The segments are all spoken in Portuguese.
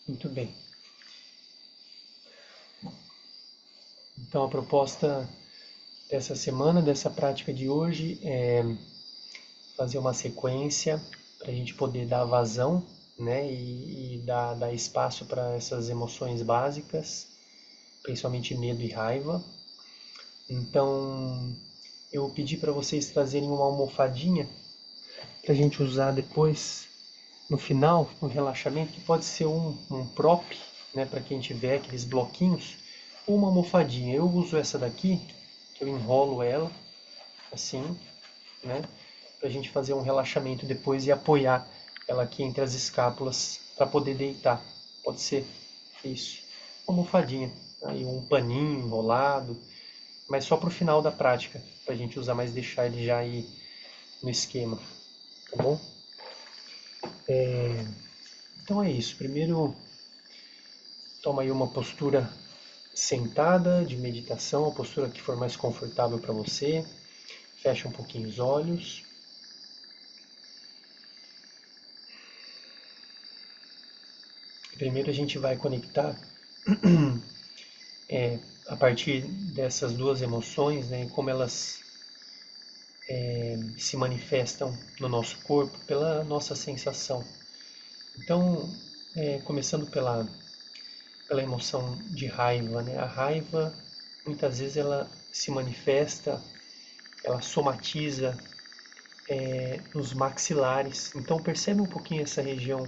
Muito bem. Então, a proposta dessa semana, dessa prática de hoje, é fazer uma sequência para a gente poder dar vazão, né, e dar espaço para essas emoções básicas, principalmente medo e raiva. Então, eu pedi para vocês trazerem uma almofadinha para a gente usar depois, no final, no relaxamento, que pode ser um prop, né, para quem tiver aqueles bloquinhos, ou uma almofadinha. Eu uso essa daqui, que eu enrolo ela, assim, né, para a gente fazer um relaxamento depois e apoiar ela aqui entre as escápulas para poder deitar. Pode ser isso, uma almofadinha, aí um paninho enrolado, mas só para o final da prática, para a gente usar, mas deixar ele já aí no esquema, tá bom? Então é isso. Primeiro, toma aí uma postura sentada de meditação, a postura que for mais confortável para você. Fecha um pouquinho os olhos. Primeiro a gente vai conectar a partir dessas duas emoções, né, como elas se manifestam no nosso corpo pela nossa sensação. Então, começando pela emoção de raiva, né? A raiva, muitas vezes ela se manifesta, ela somatiza nos maxilares. Então percebe um pouquinho essa região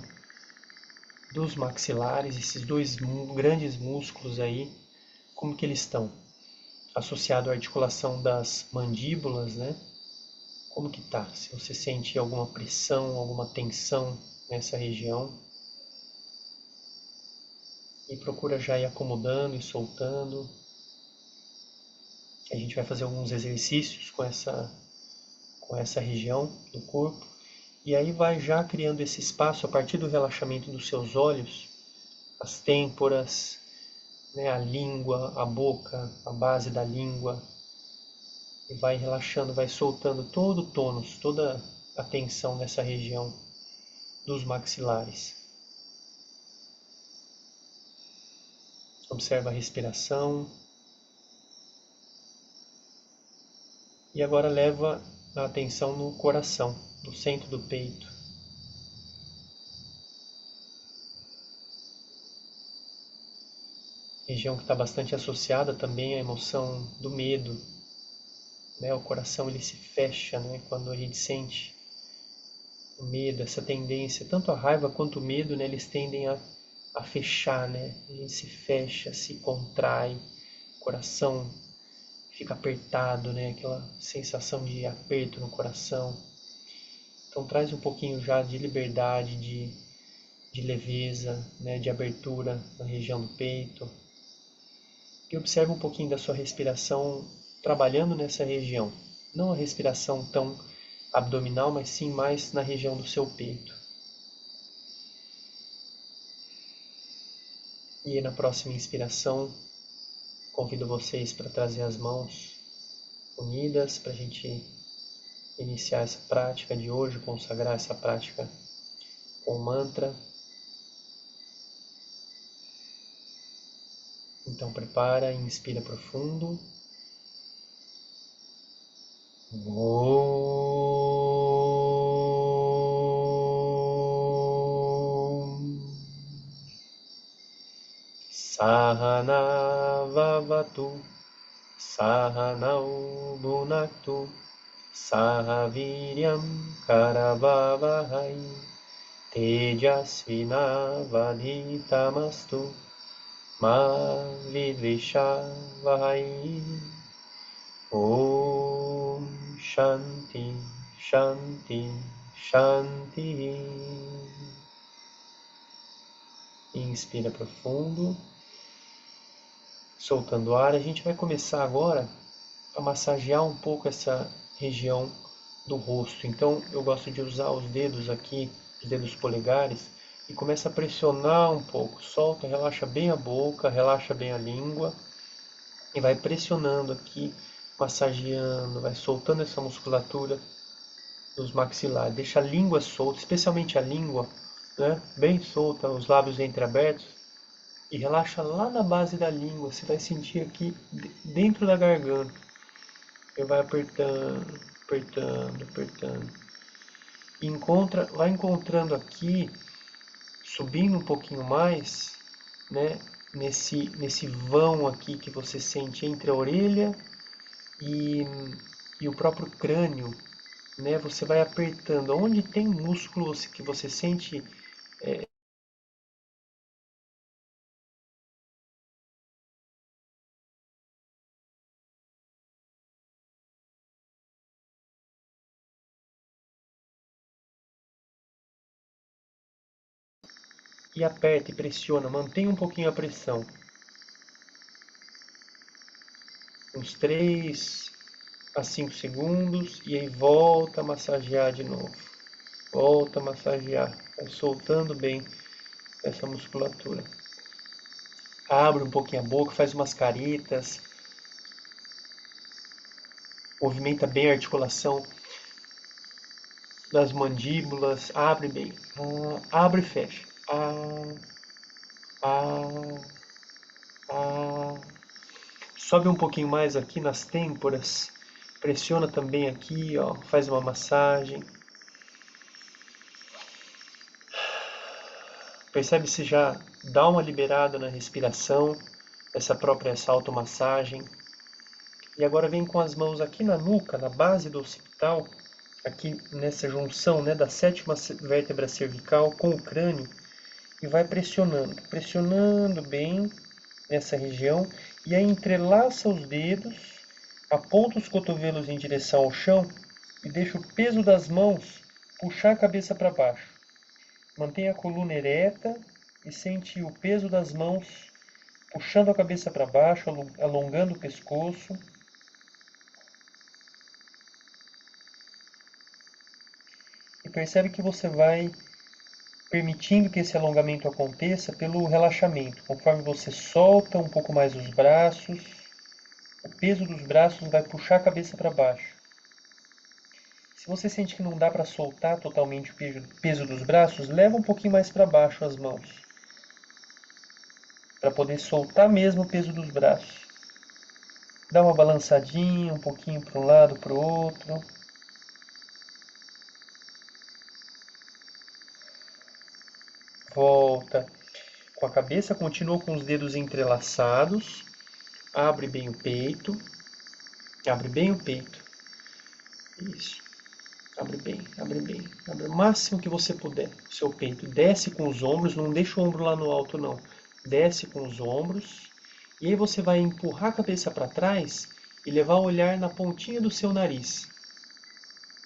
dos maxilares, esses dois grandes músculos aí, como que eles estão? Associado à articulação das mandíbulas, né? Como que tá? Se você sente alguma pressão, alguma tensão nessa região, e procura já ir acomodando e soltando. A gente vai fazer alguns exercícios com essa região do corpo. E aí vai já criando esse espaço a partir do relaxamento dos seus olhos, as têmporas, né, a língua, a boca, a base da língua. E vai relaxando, vai soltando todo o tônus, toda a tensão nessa região dos maxilares. Observa a respiração. E agora leva a atenção no coração, no centro do peito. Região que está bastante associada também à emoção do medo, né? O coração ele se fecha, né? Quando a gente sente o medo, essa tendência, tanto a raiva quanto o medo, né? Eles tendem a fechar, né? A gente se fecha, se contrai, o coração fica apertado, né? Aquela sensação de aperto no coração. Então traz um pouquinho já de liberdade, de leveza, né? De abertura na região do peito. E observe um pouquinho da sua respiração trabalhando nessa região. Não a respiração tão abdominal, mas sim mais na região do seu peito. E na próxima inspiração, convido vocês para trazer as mãos unidas para a gente iniciar essa prática de hoje, consagrar essa prática com o mantra. Então prepara, inspira profundo. Sahana vavatu, sahanau bhunaktu, sahaviryam karavavahai, tejasvinavadhitamastu, ma vidvishavahai. Om Shanti, Shanti, Shanti. Inspira profundo, soltando o ar. A gente vai começar agora a massagear um pouco essa região do rosto. Então eu gosto de usar os dedos aqui, os dedos polegares, e começa a pressionar um pouco. Solta, relaxa bem a boca, relaxa bem a língua e vai pressionando aqui, massageando, vai soltando essa musculatura dos maxilares. Deixa a língua solta, especialmente a língua né? Bem solta, os lábios entreabertos. E relaxa lá na base da língua. Você vai sentir aqui dentro da garganta. E vai apertando, apertando, apertando. E vai encontrando aqui, subindo um pouquinho mais, né? Nesse vão aqui que você sente entre a orelha e, e o próprio crânio, né? Você vai apertando. Onde tem músculo que você sente e aperta e pressiona, mantém um pouquinho a pressão. Uns 3 a 5 segundos e aí volta a massagear de novo. Volta a massagear, vai soltando bem essa musculatura. Abre um pouquinho a boca, faz umas caretas, movimenta bem a articulação das mandíbulas, abre bem. Abre e fecha. Ah, ah. Sobe um pouquinho mais aqui nas têmporas. Pressiona também aqui, ó, faz uma massagem. Percebe se já dá uma liberada na respiração, essa automassagem. E agora vem com as mãos aqui na nuca, na base do occipital, aqui nessa junção, né, da sétima vértebra cervical com o crânio, e vai pressionando, pressionando bem nessa região, e aí entrelaça os dedos, aponta os cotovelos em direção ao chão e deixa o peso das mãos puxar a cabeça para baixo. Mantenha a coluna ereta e sente o peso das mãos puxando a cabeça para baixo, alongando o pescoço. E percebe que você vai permitindo que esse alongamento aconteça pelo relaxamento. Conforme você solta um pouco mais os braços, o peso dos braços vai puxar a cabeça para baixo. Se você sente que não dá para soltar totalmente o peso dos braços, leva um pouquinho mais para baixo as mãos, para poder soltar mesmo o peso dos braços. Dá uma balançadinha, um pouquinho para um lado, para o outro. Volta. Com a cabeça, continua com os dedos entrelaçados. Abre bem o peito. Abre bem o peito. Isso. Abre bem, abre bem. Abre o máximo que você puder o seu peito. Desce com os ombros, não deixa o ombro lá no alto não. Desce com os ombros. E aí você vai empurrar a cabeça para trás e levar o olhar na pontinha do seu nariz.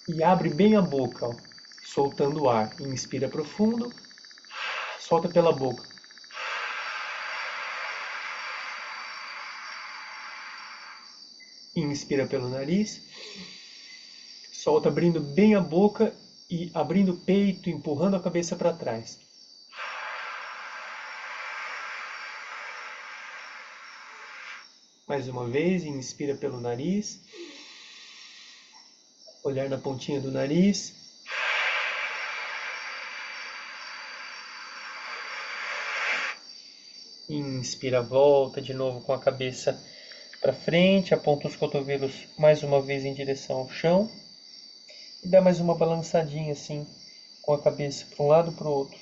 E abre bem a boca, ó, soltando o ar. Inspira profundo, solta pela boca. Inspira pelo nariz, solta abrindo bem a boca e abrindo o peito, empurrando a cabeça para trás. Mais uma vez, inspira pelo nariz, olhar na pontinha do nariz. Inspira, volta de novo com a cabeça para frente, aponta os cotovelos mais uma vez em direção ao chão e dá mais uma balançadinha assim com a cabeça para um lado e para o outro.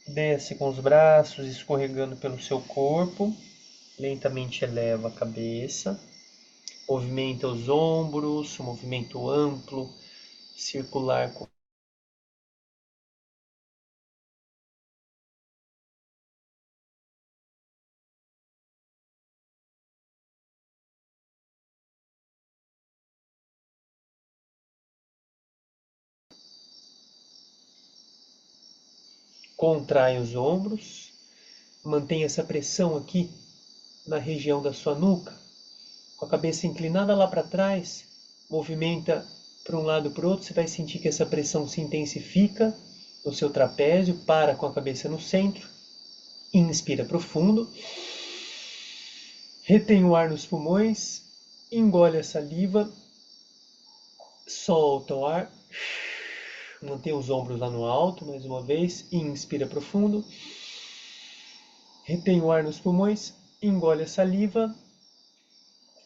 Desce com os braços escorregando pelo seu corpo, lentamente eleva a cabeça, movimenta os ombros, um movimento amplo, circular. Contrai os ombros, mantém essa pressão aqui na região da sua nuca, com a cabeça inclinada lá para trás, movimenta para um lado e para o outro, você vai sentir que essa pressão se intensifica no seu trapézio, para com a cabeça no centro, inspira profundo, retém o ar nos pulmões, engole a saliva, solta o ar Mantenha os ombros lá no alto, mais uma vez. Inspira profundo. Retém o ar nos pulmões. Engole a saliva.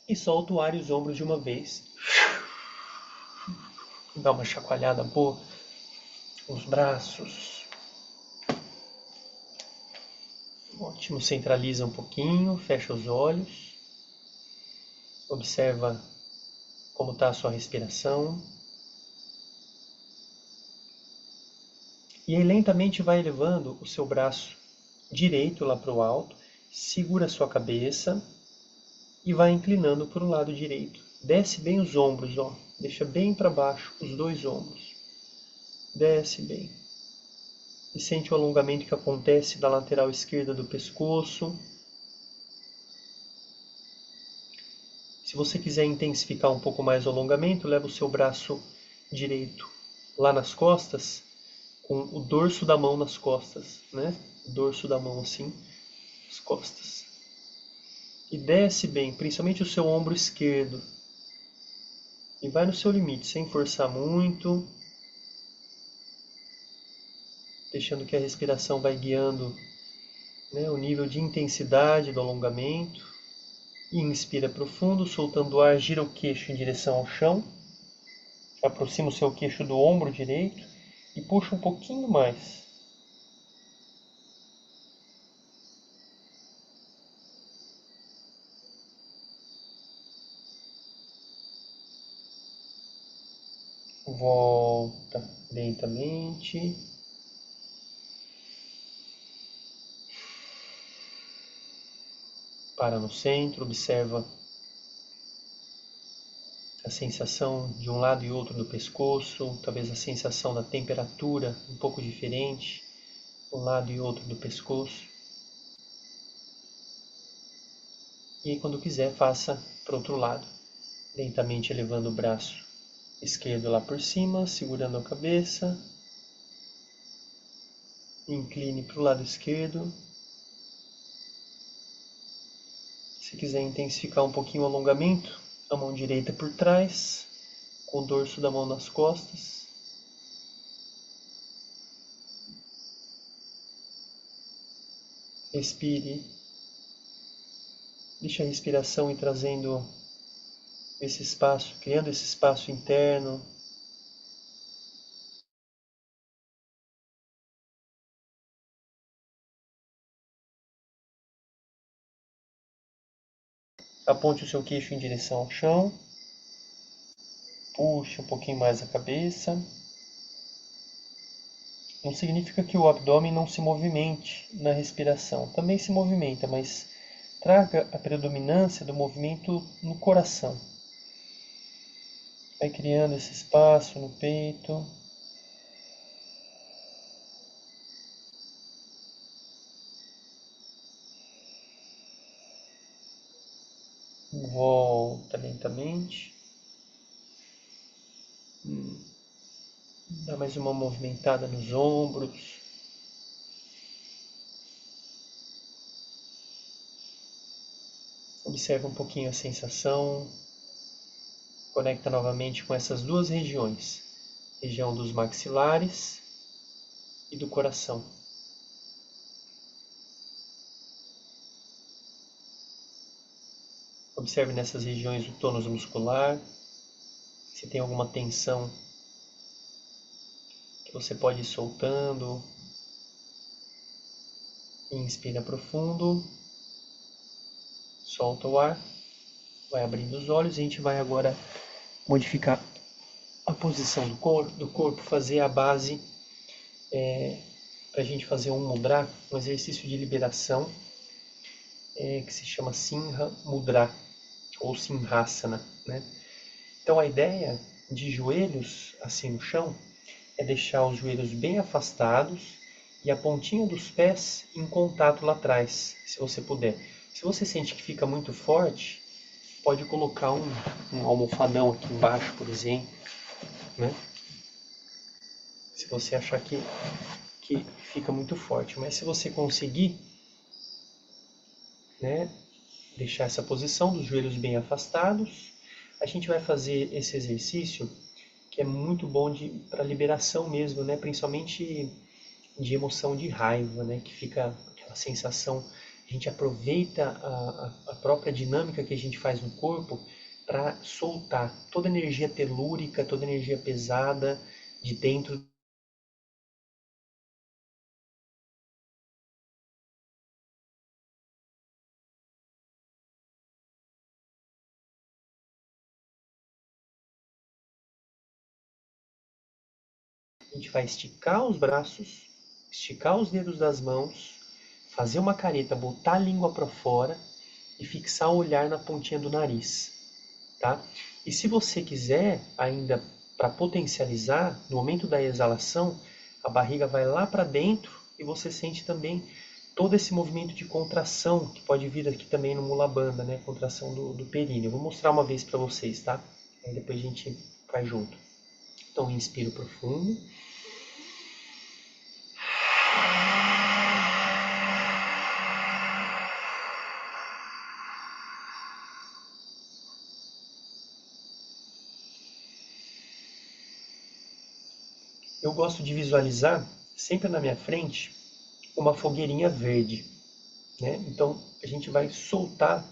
E solta o ar e os ombros de uma vez. Dá uma chacoalhada boa nos braços. Ótimo. Centraliza um pouquinho. Fecha os olhos. Observa como está a sua respiração. E aí lentamente vai elevando o seu braço direito lá para o alto, segura a sua cabeça e vai inclinando para o lado direito. Desce bem os ombros, ó. Deixa bem para baixo os dois ombros. Desce bem. E sente o alongamento que acontece da lateral esquerda do pescoço. Se você quiser intensificar um pouco mais o alongamento, leva o seu braço direito lá nas costas, com o dorso da mão nas costas, né? O dorso da mão assim, as costas. E desce bem, principalmente o seu ombro esquerdo. E vai no seu limite, sem forçar muito. Deixando que a respiração vai guiando, né, o nível de intensidade do alongamento. E inspira profundo, soltando o ar, gira o queixo em direção ao chão. Aproxima o seu queixo do ombro direito e puxa um pouquinho mais. Volta lentamente. Para no centro, observa a sensação de um lado e outro do pescoço, talvez a sensação da temperatura um pouco diferente, de um lado e outro do pescoço. E aí, quando quiser, faça para o outro lado, lentamente elevando o braço esquerdo lá por cima, segurando a cabeça. Incline para o lado esquerdo. Se quiser intensificar um pouquinho o alongamento, a mão direita por trás, com o dorso da mão nas costas. Respire. Deixe a respiração ir trazendo esse espaço, criando esse espaço interno. Aponte o seu queixo em direção ao chão. Puxe um pouquinho mais a cabeça. Não significa que o abdômen não se movimente na respiração. Também se movimenta, mas traga a predominância do movimento no coração. Vai criando esse espaço no peito. Volta lentamente. Dá mais uma movimentada nos ombros. Observa um pouquinho a sensação. Conecta novamente com essas duas regiões. Região dos maxilares e do coração. Observe nessas regiões o tônus muscular. Se tem alguma tensão que você pode ir soltando. Inspira profundo. Solta o ar. Vai abrindo os olhos e a gente vai agora modificar a posição do corpo, fazer a base para a gente fazer um mudra, um exercício de liberação que se chama Simha Mudra ou Simhasana, né? Então a ideia de joelhos assim no chão é deixar os joelhos bem afastados e a pontinha dos pés em contato lá atrás, se você puder. Se você sente que fica muito forte, pode colocar um almofadão aqui embaixo, por exemplo, né? Se você achar que fica muito forte. Mas se você conseguir, né, deixar essa posição dos joelhos bem afastados, a gente vai fazer esse exercício que é muito bom para liberação mesmo, né? Principalmente de emoção de raiva, né? Que fica aquela sensação, a gente aproveita a própria dinâmica que a gente faz no corpo para soltar toda a energia telúrica, toda a energia pesada de dentro. A gente vai esticar os braços, esticar os dedos das mãos, fazer uma careta, botar a língua para fora e fixar o olhar na pontinha do nariz, tá? E se você quiser ainda para potencializar, no momento da exalação, a barriga vai lá para dentro e você sente também todo esse movimento de contração que pode vir aqui também no Mula Bandha, né? Contração do períneo. Eu vou mostrar uma vez para vocês, tá? Aí depois a gente faz junto. Então, inspiro profundo. Eu gosto de visualizar sempre na minha frente uma fogueirinha verde, né? Então a gente vai soltar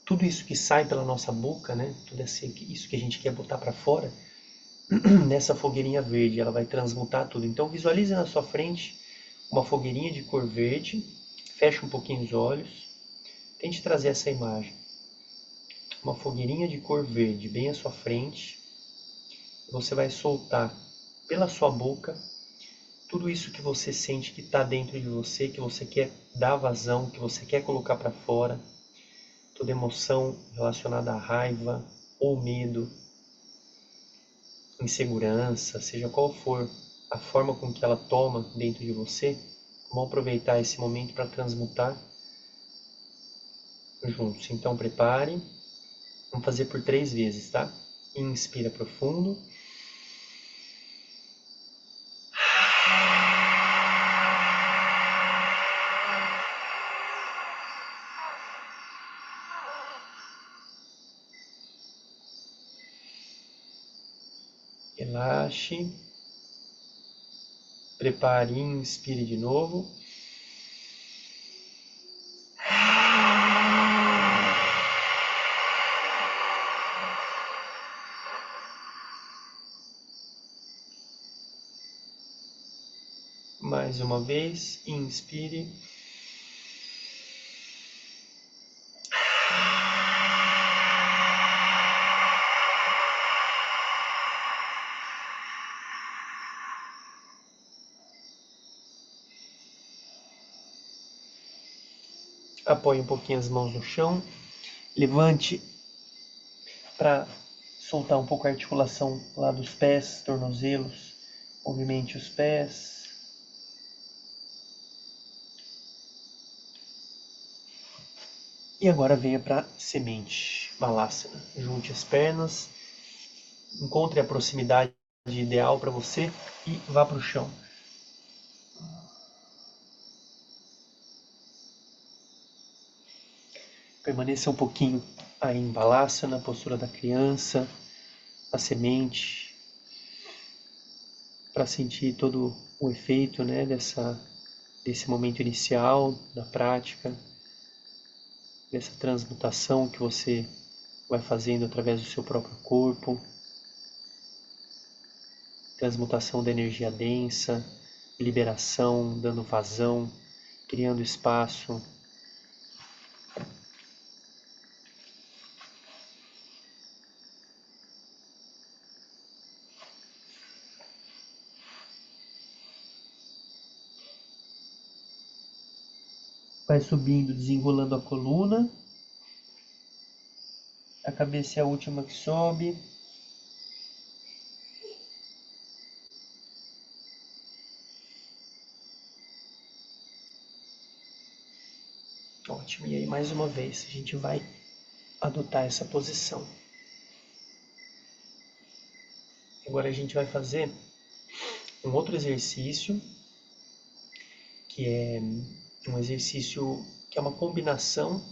tudo isso que sai pela nossa boca, né? Tudo isso que a gente quer botar para fora nessa fogueirinha verde, ela vai transmutar tudo. Então visualize na sua frente uma fogueirinha de cor verde, feche um pouquinho os olhos, tente trazer essa imagem. Uma fogueirinha de cor verde bem à sua frente, você vai soltar pela sua boca tudo isso que você sente que está dentro de você, que você quer dar vazão, que você quer colocar para fora, toda emoção relacionada à raiva ou medo, insegurança, seja qual for a forma com que ela toma dentro de você, vamos aproveitar esse momento para transmutar juntos. Então prepare, vamos fazer por 3 vezes, tá? Inspira profundo. Relaxe. Prepare, inspire de novo. Mais uma vez, inspire. Apoie um pouquinho as mãos no chão. Levante para soltar um pouco a articulação lá dos pés, tornozelos. Movimente os pés. E agora venha para semente, Balasana. Junte as pernas, encontre a proximidade ideal para você e vá para o chão. Permaneça um pouquinho aí em Balasana, na postura da criança, a semente, para sentir todo o efeito, né, desse momento inicial da prática, dessa transmutação que você vai fazendo através do seu próprio corpo, transmutação da energia densa, liberação, dando vazão, criando espaço. Vai subindo, desenrolando a coluna. A cabeça é a última que sobe. Ótimo. E aí, mais uma vez, a gente vai adotar essa posição. Agora a gente vai fazer um outro exercício, que é um exercício que é uma combinação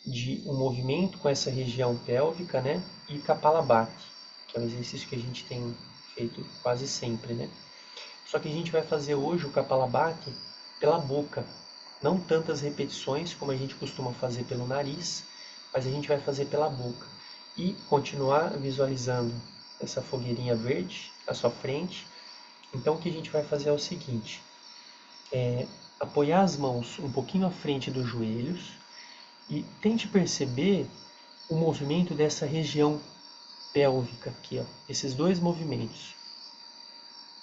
de um movimento com essa região pélvica, né? E Kapalabhati, que é o exercício que a gente tem feito quase sempre, né? Só que a gente vai fazer hoje o Kapalabhati pela boca. Não tantas repetições como a gente costuma fazer pelo nariz, mas a gente vai fazer pela boca. E continuar visualizando essa fogueirinha verde à sua frente. Então o que a gente vai fazer é o seguinte, apoiar as mãos um pouquinho à frente dos joelhos e tente perceber o movimento dessa região pélvica aqui, ó, esses dois movimentos,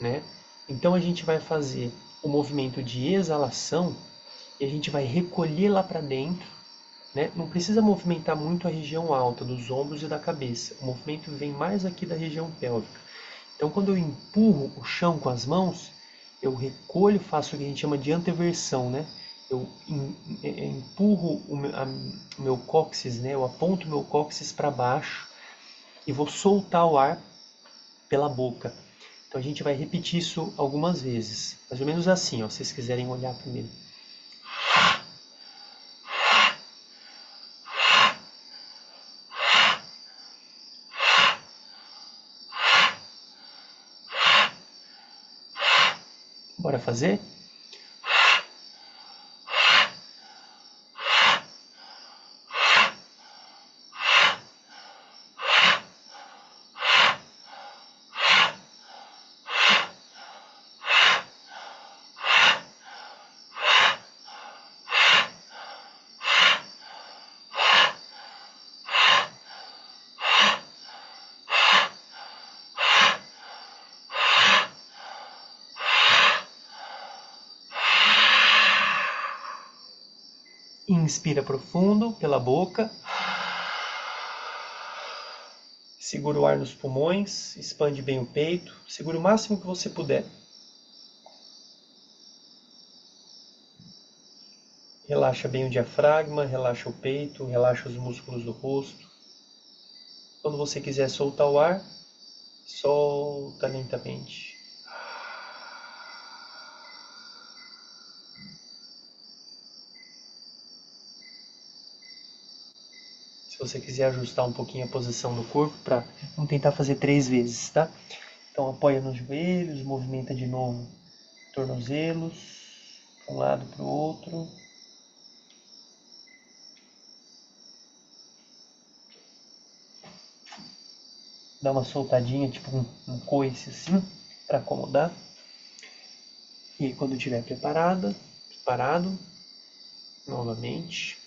né? Então a gente vai fazer o movimento de exalação e a gente vai recolher lá para dentro, né? Não precisa movimentar muito a região alta dos ombros e da cabeça. O movimento vem mais aqui da região pélvica. Então quando eu empurro o chão com as mãos, eu recolho, faço o que a gente chama de anteversão, né? Eu empurro o meu cóccix, né? Eu aponto o meu cóccix para baixo e vou soltar o ar pela boca. Então a gente vai repetir isso algumas vezes. Mais ou menos assim, ó, se vocês quiserem olhar primeiro. Bora fazer? Inspira profundo pela boca. Segura o ar nos pulmões, expande bem o peito, segura o máximo que você puder. Relaxa bem o diafragma, relaxa o peito, relaxa os músculos do rosto. Quando você quiser soltar o ar, solta lentamente. Se você quiser ajustar um pouquinho a posição do corpo, vamos tentar fazer 3 vezes, tá? Então apoia nos joelhos, movimenta de novo tornozelos, para um lado para o outro. Dá uma soltadinha, tipo um coice assim, para acomodar. E aí, quando estiver preparado, novamente,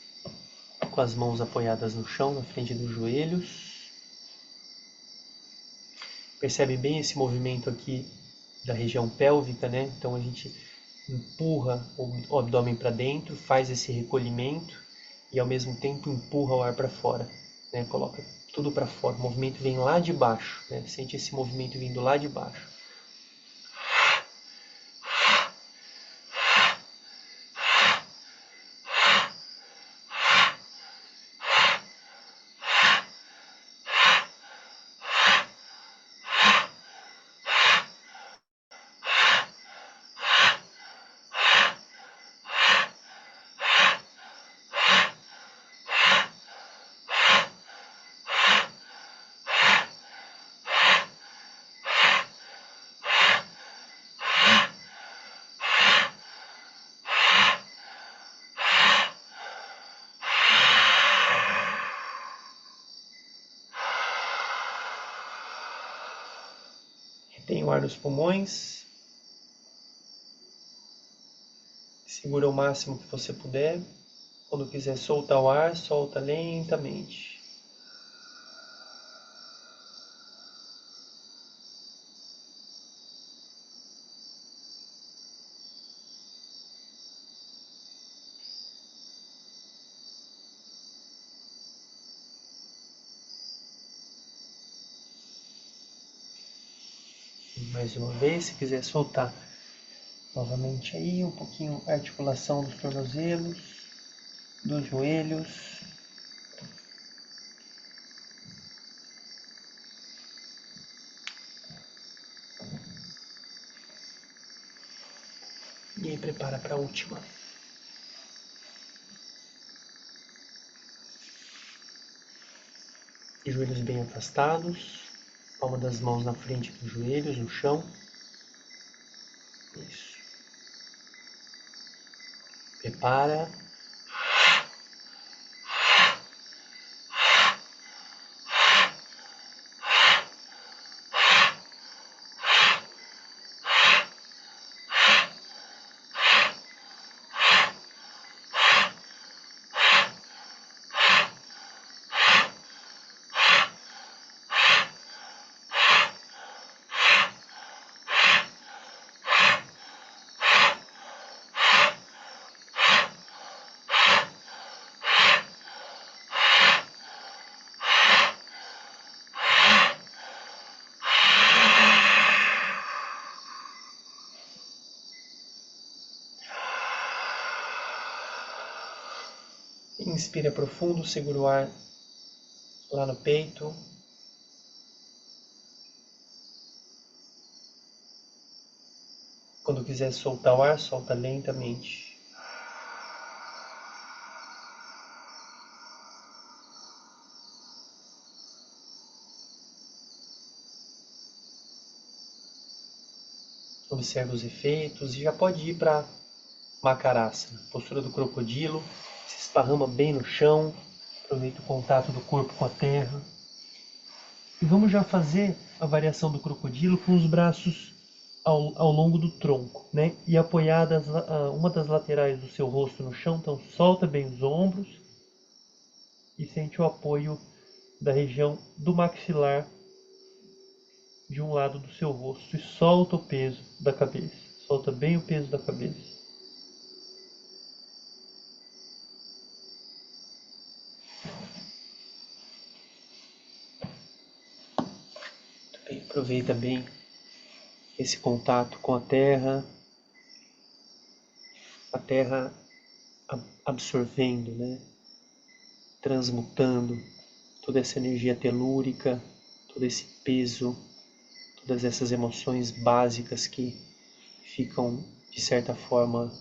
com as mãos apoiadas no chão, na frente dos joelhos. Percebe bem esse movimento aqui da região pélvica, né? Então a gente empurra o abdômen para dentro, faz esse recolhimento e ao mesmo tempo empurra o ar para fora, né? Coloca tudo para fora, o movimento vem lá de baixo, né? Sente esse movimento vindo lá de baixo. Retém o ar nos pulmões. Segura o máximo que você puder. Quando quiser soltar o ar, solta lentamente. Mais uma vez, se quiser soltar novamente aí, um pouquinho a articulação dos tornozelos, dos joelhos. E aí prepara para a última. Joelhos bem afastados, Palma das mãos na frente dos joelhos, no chão. Isso. Prepara. Inspira profundo, segura o ar lá no peito. Quando quiser soltar o ar, solta lentamente. Observa os efeitos e já pode ir para Makarasana, postura do crocodilo. Se esparrama bem no chão, aproveita o contato do corpo com a terra. E vamos já fazer a variação do crocodilo com os braços ao longo do tronco, né? E apoiadas uma das laterais do seu rosto no chão. Então solta bem os ombros e sente o apoio da região do maxilar de um lado do seu rosto e solta o peso da cabeça. Solta bem o peso da cabeça. Aproveita bem esse contato com a terra absorvendo, né? Transmutando toda essa energia telúrica, todo esse peso, todas essas emoções básicas que ficam, de certa forma,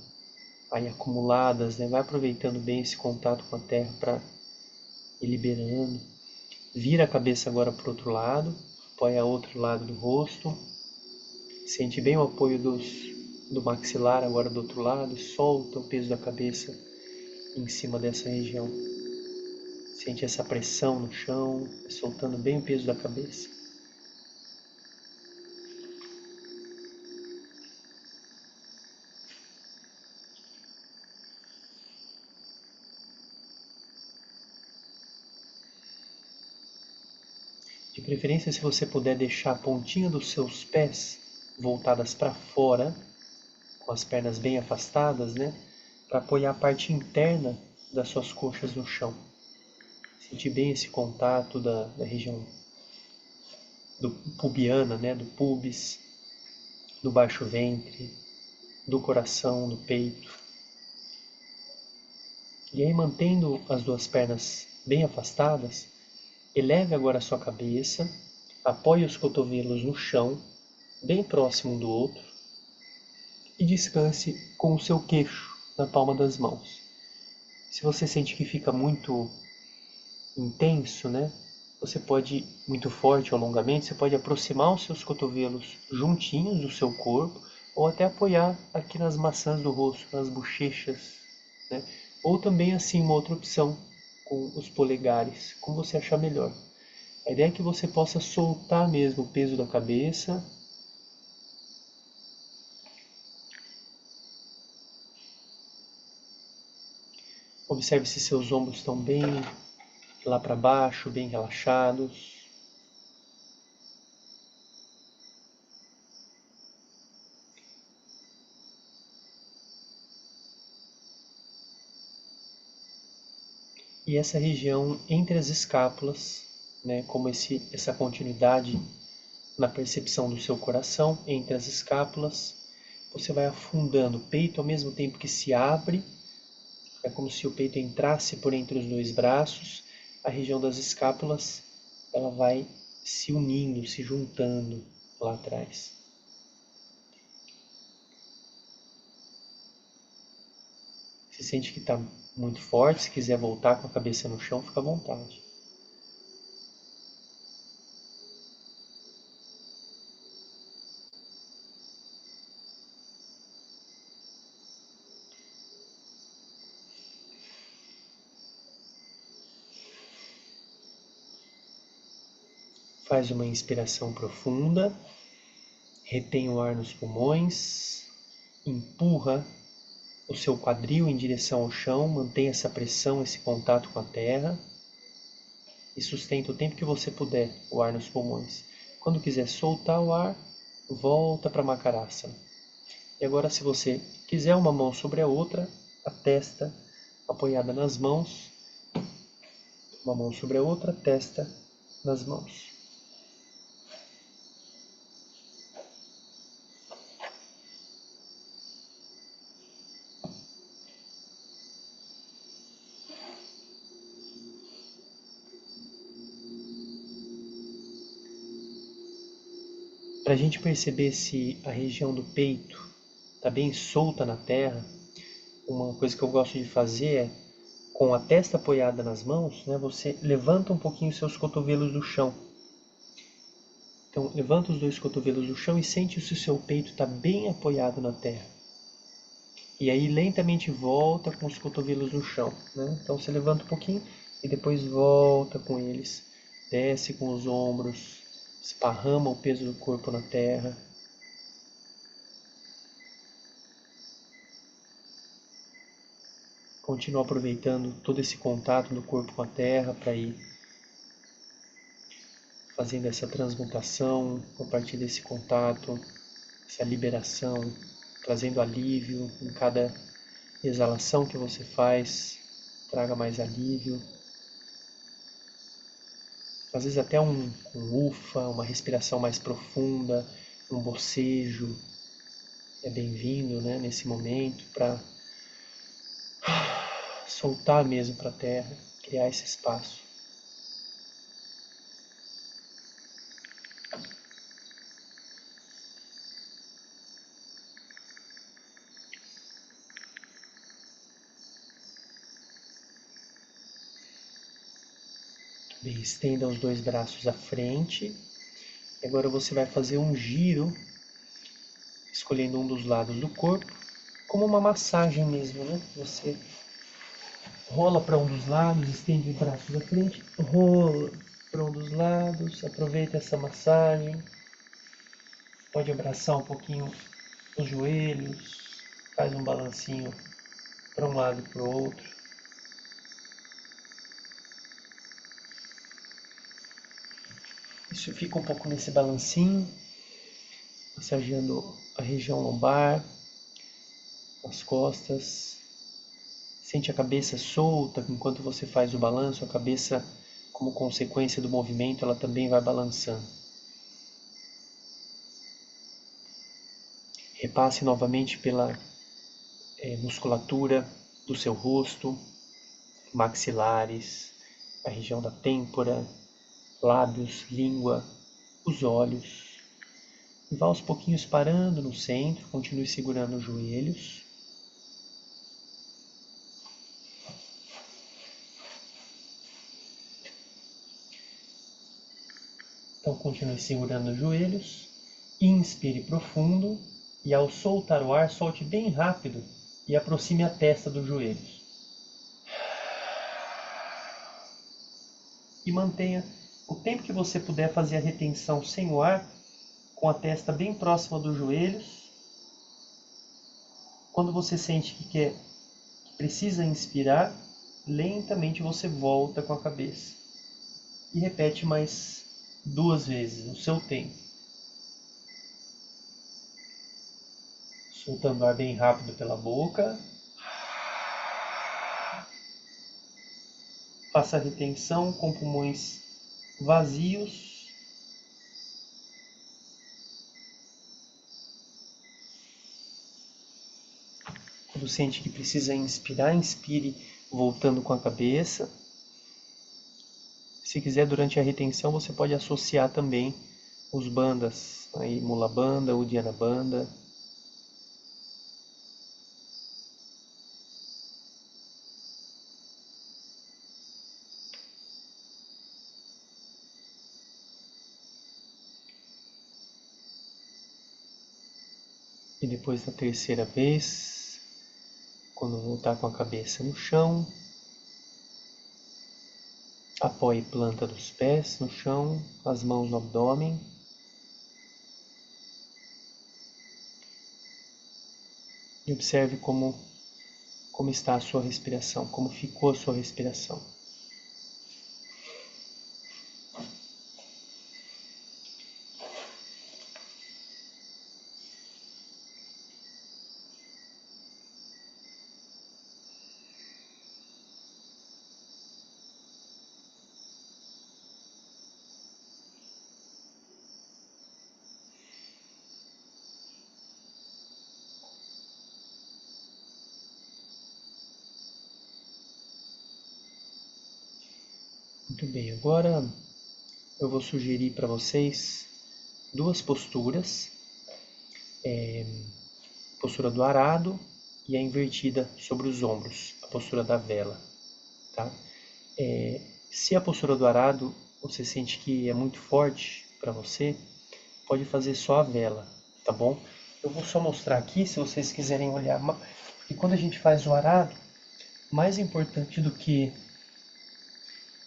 aí acumuladas, né? Vai aproveitando bem esse contato com a terra para ir liberando. Vira a cabeça agora para o outro lado, apoia o outro lado do rosto, sente bem o apoio do maxilar agora do outro lado e solta o peso da cabeça em cima dessa região. Sente essa pressão no chão, soltando bem o peso da cabeça. De preferência, se você puder deixar a pontinha dos seus pés voltadas para fora, com as pernas bem afastadas, né? Para apoiar a parte interna das suas coxas no chão. Sentir bem esse contato da região do pubiana, né? Do pubis, do baixo ventre, do coração, do peito. E aí, mantendo as duas pernas bem afastadas, eleve agora a sua cabeça, apoie os cotovelos no chão, bem próximo um do outro, e descanse com o seu queixo na palma das mãos. Se você sente que fica muito intenso, né? Você pode, muito forte ou longamente, você pode aproximar os seus cotovelos juntinhos do seu corpo, ou até apoiar aqui nas maçãs do rosto, nas bochechas, né? Ou também assim, uma outra opção, com os polegares, como você achar melhor. A ideia é que você possa soltar mesmo o peso da cabeça. Observe se seus ombros estão bem lá para baixo, bem relaxados. E essa região entre as escápulas, né, como essa continuidade na percepção do seu coração entre as escápulas, você vai afundando o peito ao mesmo tempo que se abre, é como se o peito entrasse por entre os dois braços, a região das escápulas ela vai se unindo, se juntando lá atrás. Se sente que está muito forte, se quiser voltar com a cabeça no chão, fica à vontade. Faz uma inspiração profunda, retém o ar nos pulmões, empurra o seu quadril em direção ao chão, mantém essa pressão, esse contato com a terra e sustenta o tempo que você puder o ar nos pulmões. Quando quiser soltar o ar, volta para Makarasana. E agora, se você quiser uma mão sobre a outra, a testa apoiada nas mãos, uma mão sobre a outra, testa nas mãos. Para a gente perceber se a região do peito está bem solta na terra, uma coisa que eu gosto de fazer é, com a testa apoiada nas mãos, né, você levanta um pouquinho os seus cotovelos do chão. Então, levanta os dois cotovelos do chão e sente se o seu peito está bem apoiado na terra. E aí, lentamente volta com os cotovelos no chão, né? Então, você levanta um pouquinho e depois volta com eles. Desce com os ombros, esparrama o peso do corpo na terra. Continua aproveitando todo esse contato do corpo com a terra para ir fazendo essa transmutação a partir desse contato, essa liberação, trazendo alívio em cada exalação que você faz, traga mais alívio. Às vezes até um ufa, uma respiração mais profunda, um bocejo é bem-vindo, né, nesse momento para soltar mesmo para a terra, criar esse espaço. Bem, estenda os dois braços à frente. E agora você vai fazer um giro, escolhendo um dos lados do corpo, como uma massagem mesmo, né? Você rola para um dos lados, estende os braços à frente, rola para um dos lados, aproveita essa massagem. Pode abraçar um pouquinho os joelhos, faz um balancinho para um lado e para o outro. Isso fica um pouco nesse balancinho, massageando a região lombar, as costas. Sente a cabeça solta enquanto você faz o balanço, a cabeça, como consequência do movimento, ela também vai balançando. Repasse novamente pela musculatura do seu rosto, maxilares, a região da têmpora, lábios, língua, os olhos. E vá aos pouquinhos parando no centro, continue segurando os joelhos. Então continue segurando os joelhos, inspire profundo e ao soltar o ar, solte bem rápido e aproxime a testa dos joelhos. E mantenha o tempo que você puder fazer a retenção sem o ar, com a testa bem próxima dos joelhos. Quando você sente que precisa inspirar, lentamente você volta com a cabeça. E repete mais 2 vezes, no seu tempo. Soltando ar bem rápido pela boca. Faça a retenção com pulmões vazios. Quando sente que precisa inspirar, inspire voltando com a cabeça. Se quiser, durante a retenção, você pode associar também os bandas, aí Mula Bandha, Uddiyana Bandha. E depois da terceira vez, quando voltar com a cabeça no chão, Apoie planta dos pés no chão, as mãos no abdômen. E observe como está a sua respiração, como ficou a sua respiração. Muito bem, agora eu vou sugerir para vocês duas posturas, a postura do arado e a invertida sobre os ombros, a postura da vela, tá? Se a postura do arado você sente que é muito forte para você, pode fazer só a vela, tá bom? Eu vou só mostrar aqui, se vocês quiserem olhar, porque quando a gente faz o arado, mais importante do que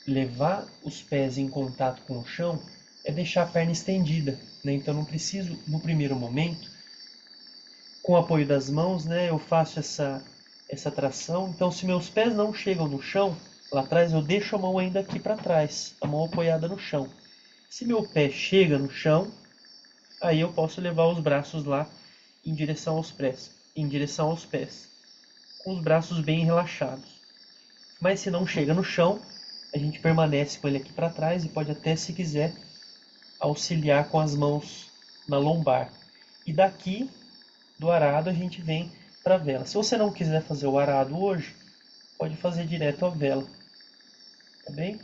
levar os pés em contato com o chão é deixar a perna estendida, né? Então não preciso, no primeiro momento, com o apoio das mãos, né, eu faço essa tração. Então se meus pés não chegam no chão, lá atrás eu deixo a mão ainda aqui para trás, a mão apoiada no chão. Se meu pé chega no chão, aí eu posso levar os braços lá em direção aos pés, com os braços bem relaxados. Mas se não chega no chão, a gente permanece com ele aqui para trás e pode até, se quiser, auxiliar com as mãos na lombar. E daqui do arado a gente vem para a vela. Se você não quiser fazer o arado hoje, pode fazer direto a vela, tá bem?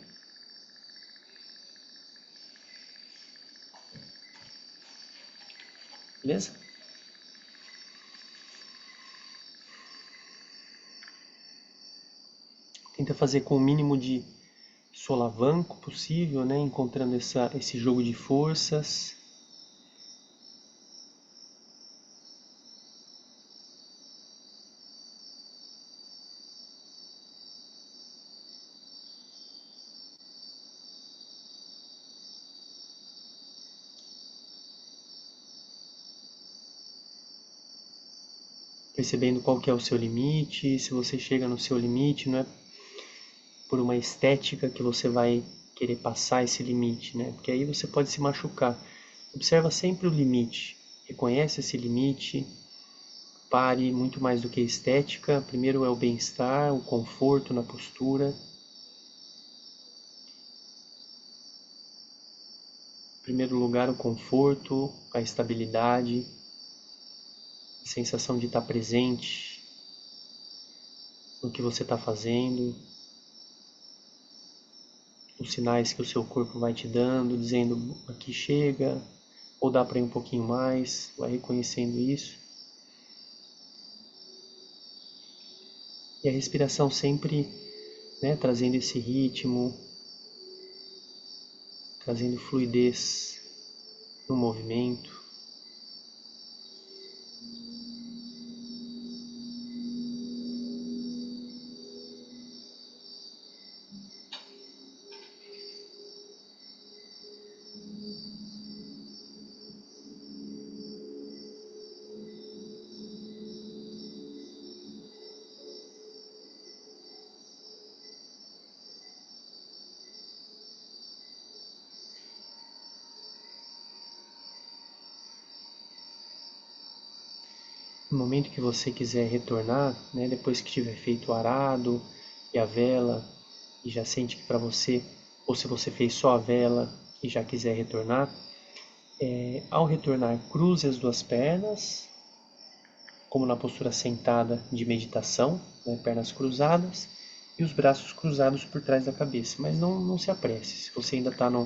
Beleza? Tenta fazer com o mínimo de solavanco possível, né? Encontrando esse jogo de forças. Percebendo qual que é o seu limite, se você chega no seu limite, não é por uma estética que você vai querer passar esse limite, né? Porque aí você pode se machucar. Observa sempre o limite, reconhece esse limite, pare muito mais do que a estética. Primeiro é o bem-estar, o conforto na postura. Em primeiro lugar, o conforto, a estabilidade, a sensação de estar presente no que você está fazendo, os sinais que o seu corpo vai te dando, dizendo aqui chega, ou dá para ir um pouquinho mais, vai reconhecendo isso. E a respiração sempre, né, trazendo esse ritmo, trazendo fluidez no movimento. No momento que você quiser retornar, né, depois que tiver feito o arado e a vela, e já sente que para você, ou se você fez só a vela e já quiser retornar, ao retornar, cruze as duas pernas, como na postura sentada de meditação, né, pernas cruzadas, e os braços cruzados por trás da cabeça. Mas não se apresse, se você ainda está no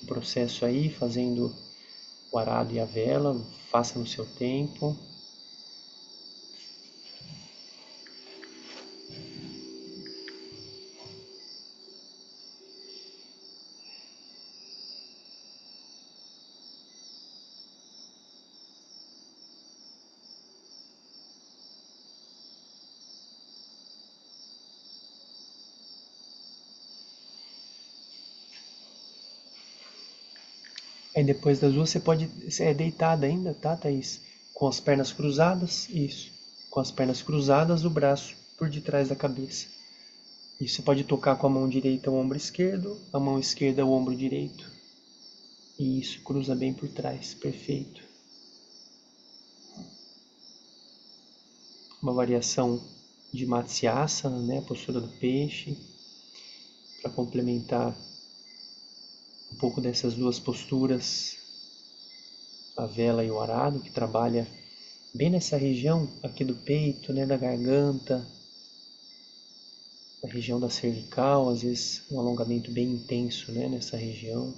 processo aí, fazendo o arado e a vela, faça no seu tempo. Aí depois das duas você pode deitada ainda, tá, Thaís? Com as pernas cruzadas, isso. Com as pernas cruzadas, o braço por detrás da cabeça. E você pode tocar com a mão direita o ombro esquerdo, a mão esquerda o ombro direito. E isso, cruza bem por trás, perfeito. Uma variação de Matsyasana, né, a postura do peixe, para complementar um pouco dessas duas posturas, a vela e o arado, que trabalha bem nessa região aqui do peito, né, da garganta, na região da cervical, às vezes um alongamento bem intenso, né, nessa região.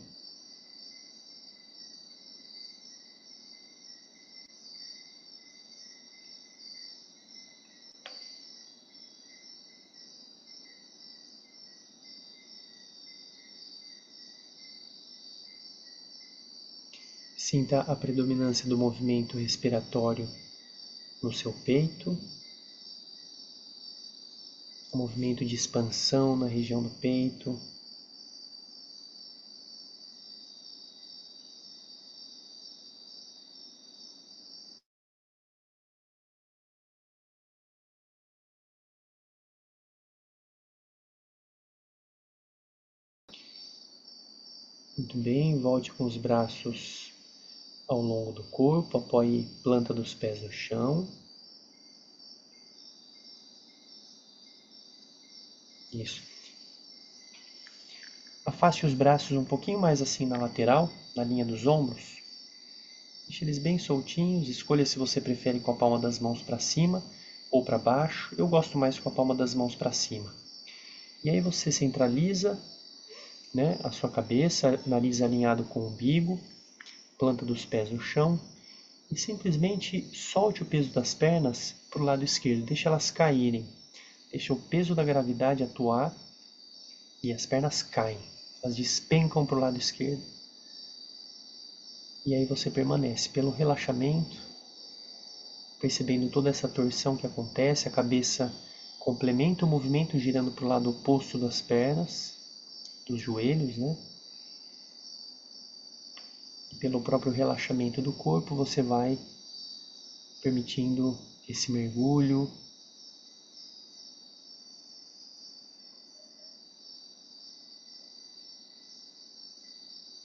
Sinta a predominância do movimento respiratório no seu peito, o movimento de expansão na região do peito. Muito bem, volte com os braços ao longo do corpo, apoie planta dos pés no chão. Isso. Afaste os braços um pouquinho mais assim na lateral, na linha dos ombros. Deixe eles bem soltinhos, escolha se você prefere com a palma das mãos para cima ou para baixo. Eu gosto mais com a palma das mãos para cima. E aí você centraliza, né, a sua cabeça, nariz alinhado com o umbigo, planta dos pés no chão e simplesmente solte o peso das pernas para o lado esquerdo, deixe elas caírem, deixe o peso da gravidade atuar e as pernas caem, elas despencam para o lado esquerdo. E aí você permanece pelo relaxamento, percebendo toda essa torção que acontece, a cabeça complementa o movimento girando para o lado oposto das pernas, dos joelhos, né? E pelo próprio relaxamento do corpo você vai permitindo esse mergulho.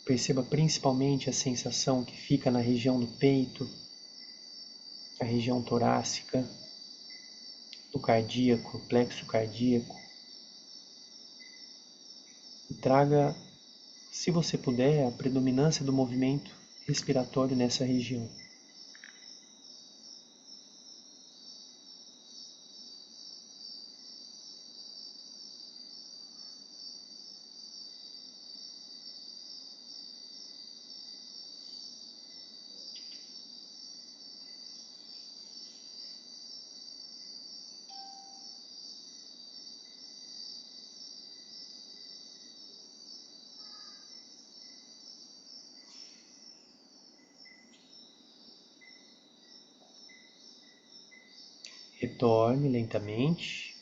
Perceba principalmente a sensação que fica na região do peito, a região torácica, do cardíaco, plexo cardíaco. E traga, se você puder, a predominância do movimento respiratório nessa região. Retorne lentamente.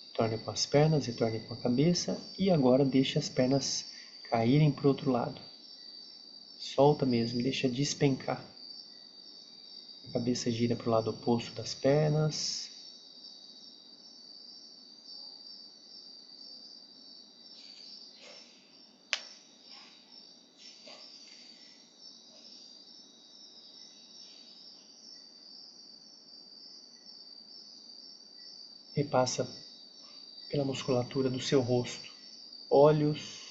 Retorne com as pernas, retorne com a cabeça e agora deixe as pernas caírem para o outro lado. Solta mesmo, deixa despencar. A cabeça gira para o lado oposto das pernas. Repassa pela musculatura do seu rosto, olhos,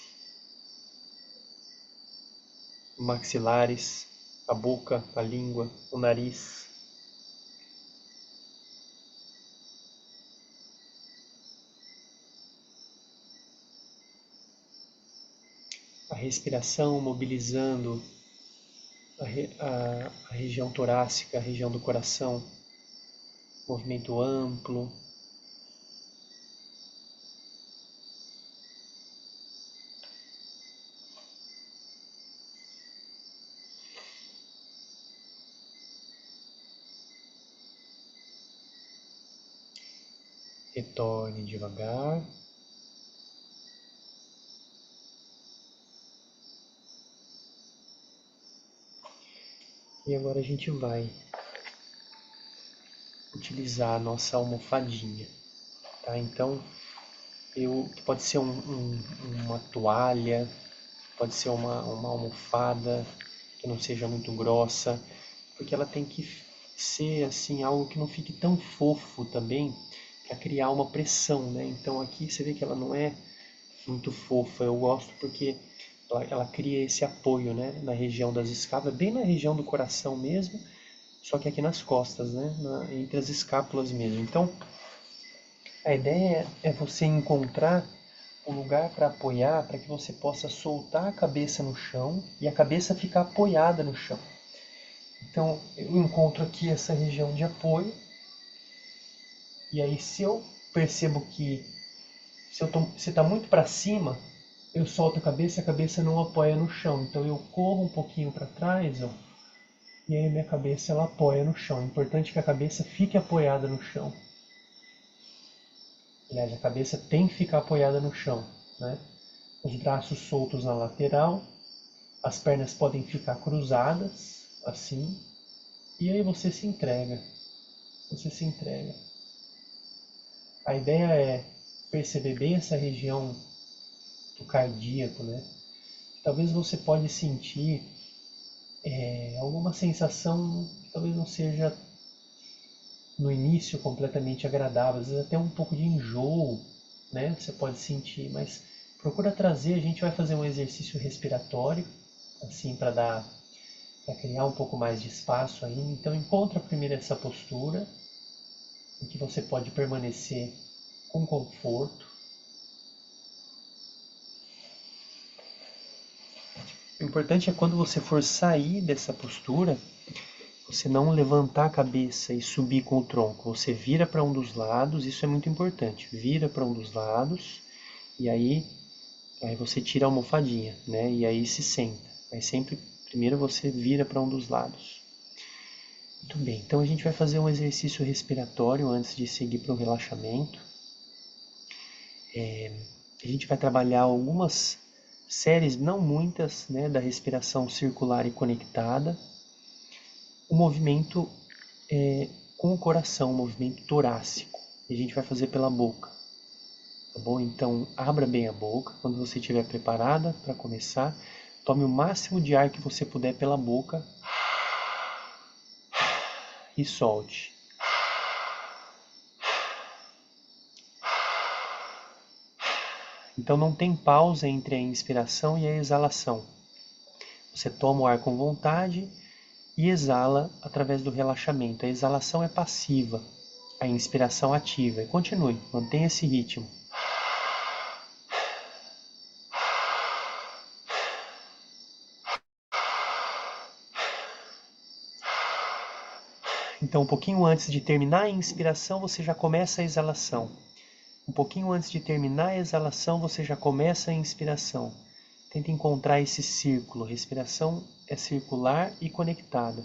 maxilares, a boca, a língua, o nariz. A respiração mobilizando a região torácica, a região do coração, movimento amplo. Retorne devagar. E agora a gente vai utilizar a nossa almofadinha, tá? Então, que pode ser uma toalha, pode ser uma almofada que não seja muito grossa, porque ela tem que ser assim algo que não fique tão fofo também, para criar uma pressão, né? Então aqui você vê que ela não é muito fofa, eu gosto porque ela cria esse apoio, né? Na região das escápulas, bem na região do coração mesmo, só que aqui nas costas, né? Entre as escápulas mesmo. Então a ideia é você encontrar um lugar para apoiar, para que você possa soltar a cabeça no chão e a cabeça ficar apoiada no chão. Então eu encontro aqui essa região de apoio, e aí se eu percebo que se está muito para cima, eu solto a cabeça não apoia no chão. Então eu corro um pouquinho para trás, ó, e aí minha cabeça ela apoia no chão. É importante que a cabeça fique apoiada no chão. Aliás, a cabeça tem que ficar apoiada no chão, né? Os braços soltos na lateral, as pernas podem ficar cruzadas, assim, e aí você se entrega. Você se entrega. A ideia é perceber bem essa região do cardíaco, né? Talvez você pode sentir alguma sensação que talvez não seja no início completamente agradável, às vezes até um pouco de enjoo, né? Você pode sentir, mas procura trazer, a gente vai fazer um exercício respiratório, assim, para criar um pouco mais de espaço ainda. Então encontra primeiro essa postura em que você pode permanecer com conforto. O importante é quando você for sair dessa postura, você não levantar a cabeça e subir com o tronco. Você vira para um dos lados, isso é muito importante. Vira para um dos lados e aí você tira a almofadinha, né? E aí se senta. Mas sempre, primeiro você vira para um dos lados. Muito bem, então a gente vai fazer um exercício respiratório antes de seguir para o relaxamento. A gente vai trabalhar algumas séries, não muitas, né, da respiração circular e conectada. O movimento com o coração, o movimento torácico. E a gente vai fazer pela boca. Tá bom? Então, abra bem a boca. Quando você estiver preparada para começar, tome o máximo de ar que você puder pela boca e solte. Então, não tem pausa entre a inspiração e a exalação. Você toma o ar com vontade e exala através do relaxamento. A exalação é passiva, a inspiração ativa. E continue, mantenha esse ritmo. Então, um pouquinho antes de terminar a inspiração, você já começa a exalação. Um pouquinho antes de terminar a exalação, você já começa a inspiração. Tenta encontrar esse círculo. Respiração é circular e conectada.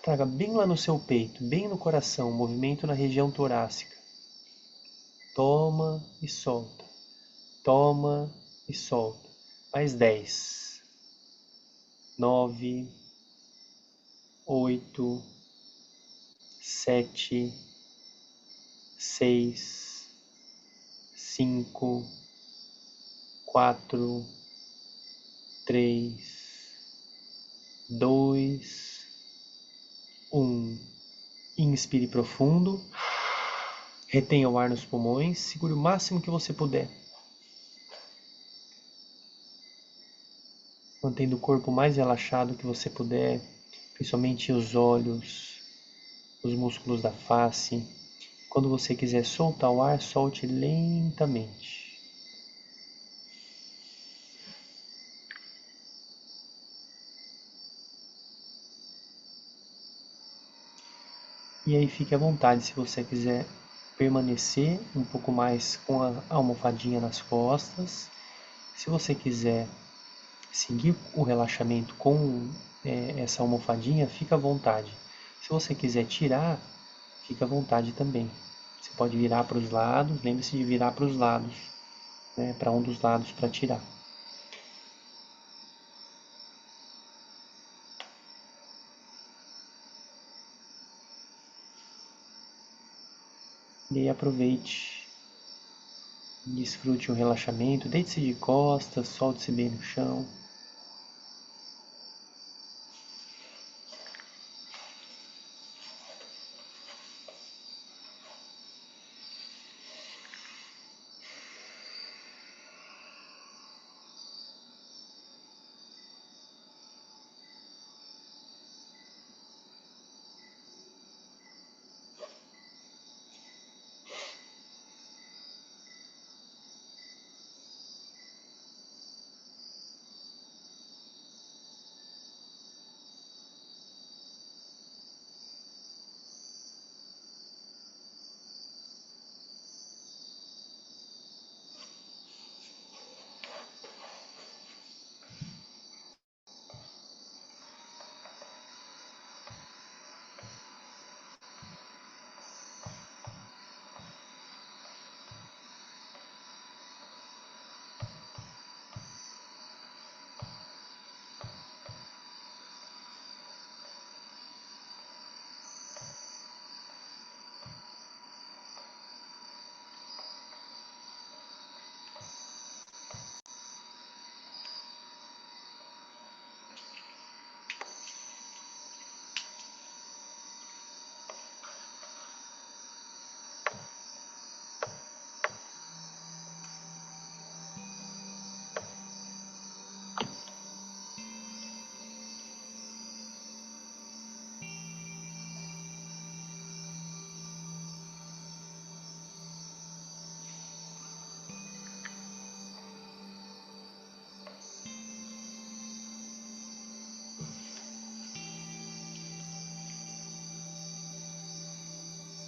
Traga bem lá no seu peito, bem no coração, movimento na região torácica. Toma e solta. Toma e solta. Mais 10, 9, 8, 7, 6, 5, 4, 3, 2, 1. Inspire profundo. Retenha o ar nos pulmões. Segure o máximo que você puder. Mantendo o corpo mais relaxado que você puder, principalmente os olhos, os músculos da face. Quando você quiser soltar o ar, solte lentamente. E aí fique à vontade se você quiser permanecer um pouco mais com a almofadinha nas costas. Se você quiser seguir o relaxamento com essa almofadinha, fica à vontade. Se você quiser tirar, fica à vontade também. Você pode virar para os lados, lembre-se de virar para os lados, né, para um dos lados para tirar. E aí aproveite, desfrute o relaxamento, deite-se de costas, solte-se bem no chão.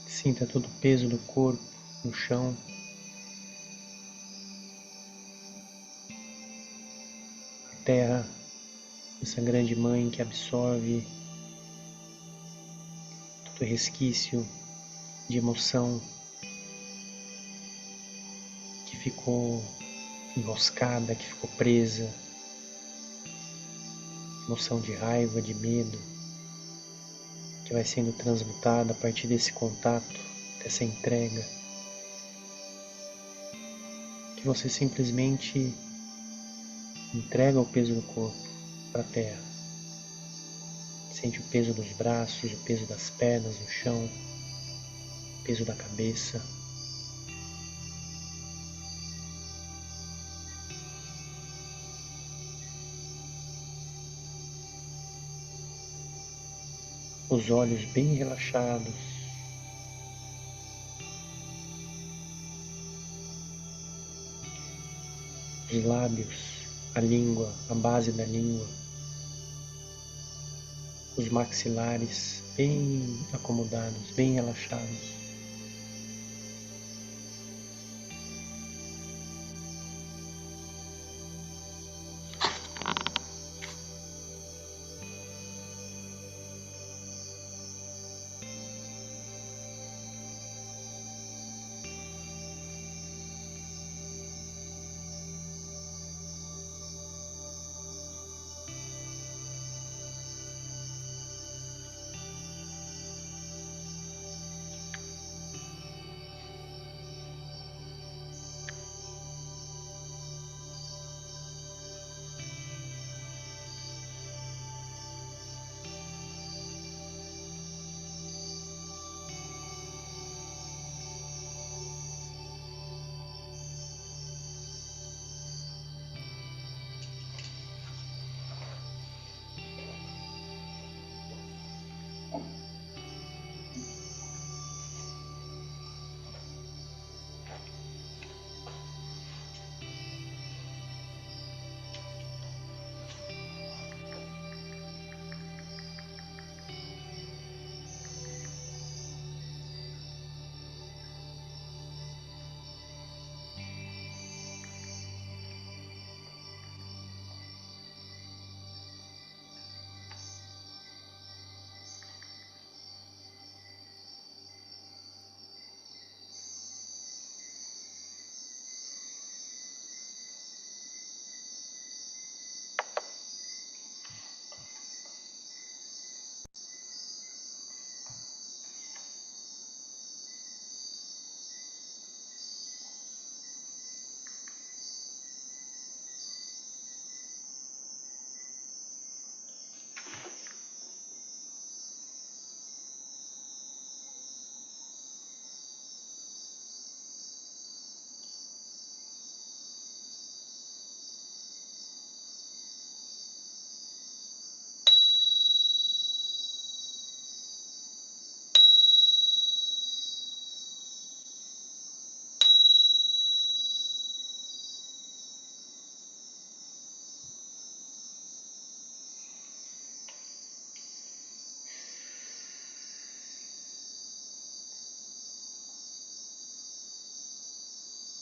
Sinta todo o peso do corpo no chão. A terra, essa grande mãe que absorve todo resquício de emoção que ficou enroscada, que ficou presa. Emoção de raiva, de medo, que vai sendo transmutada a partir desse contato, dessa entrega. Que você simplesmente entrega o peso do corpo para a terra. Sente o peso dos braços, o peso das pernas no chão, o peso da cabeça. Os olhos bem relaxados. Os lábios, a língua, a base da língua. Os maxilares bem acomodados, bem relaxados.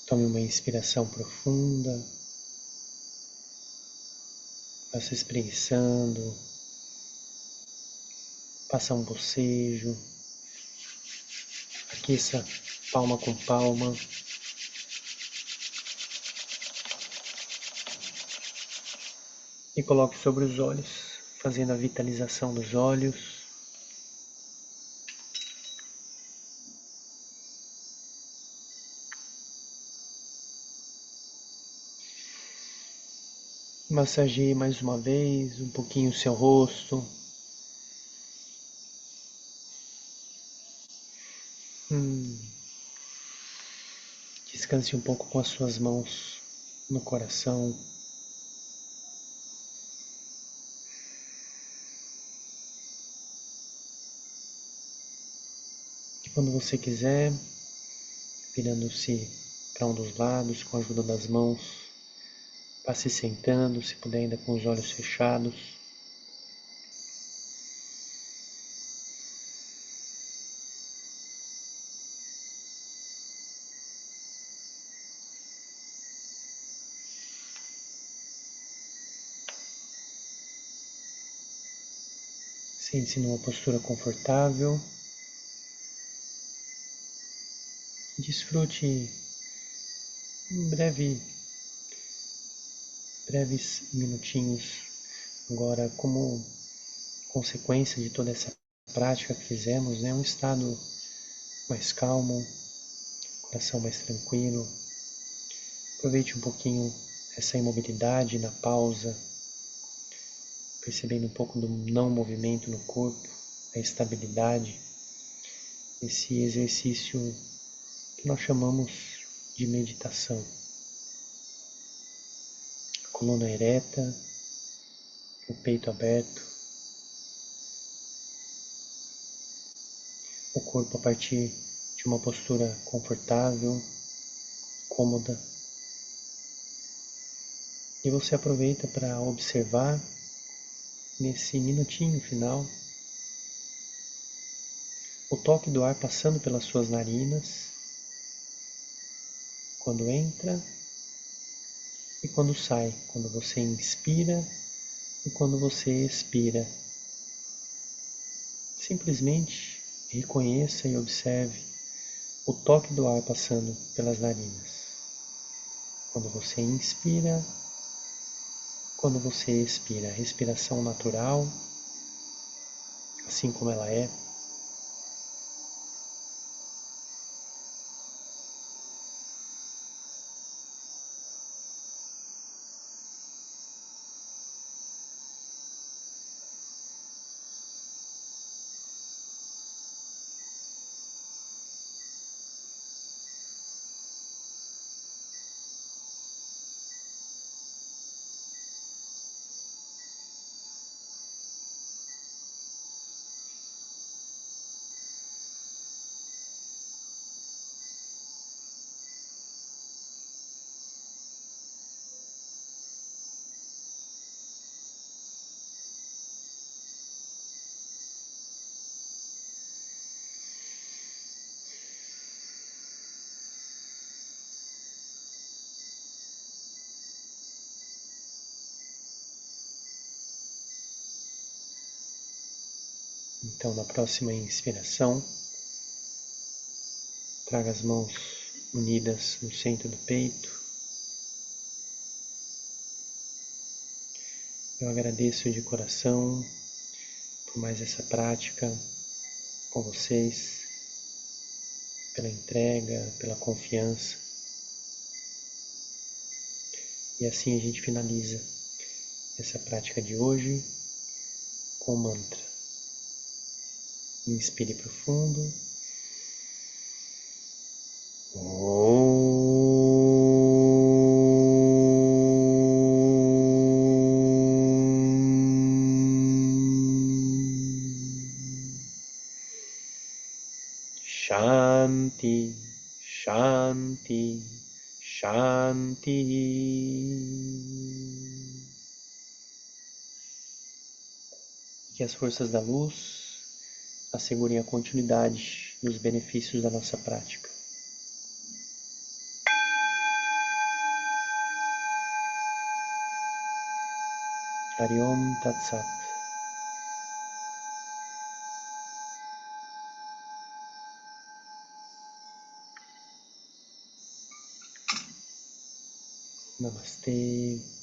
Tome uma inspiração profunda, vá se espreguiçando, passa um bocejo, aqueça palma com palma. E coloque sobre os olhos, fazendo a vitalização dos olhos. Massageie mais uma vez, um pouquinho o seu rosto. Descanse um pouco com as suas mãos no coração. E quando você quiser, virando-se para um dos lados com a ajuda das mãos, vá se sentando, se puder ainda com os olhos fechados. Sente-se numa postura confortável. Desfrute um breves minutinhos agora como consequência de toda essa prática que fizemos, né? Um estado mais calmo, coração mais tranquilo. Aproveite um pouquinho essa imobilidade na pausa, percebendo um pouco do não movimento no corpo, a estabilidade, esse exercício que nós chamamos de meditação. A coluna ereta, o peito aberto, o corpo a partir de uma postura confortável, cômoda. E você aproveita para observar nesse minutinho final o toque do ar passando pelas suas narinas, quando entra e quando sai, quando você inspira e quando você expira. Simplesmente reconheça e observe o toque do ar passando pelas narinas. Quando você inspira, quando você expira. Respiração natural, assim como ela é. Então, na próxima inspiração, traga as mãos unidas no centro do peito. Eu agradeço de coração por mais essa prática com vocês, pela entrega, pela confiança. E assim a gente finaliza essa prática de hoje com o mantra. Inspire profundo. Shanti, Shanti, Shanti. Que as forças da luz assegurem a continuidade dos benefícios da nossa prática. Hari Om Tat Sat. Namastê.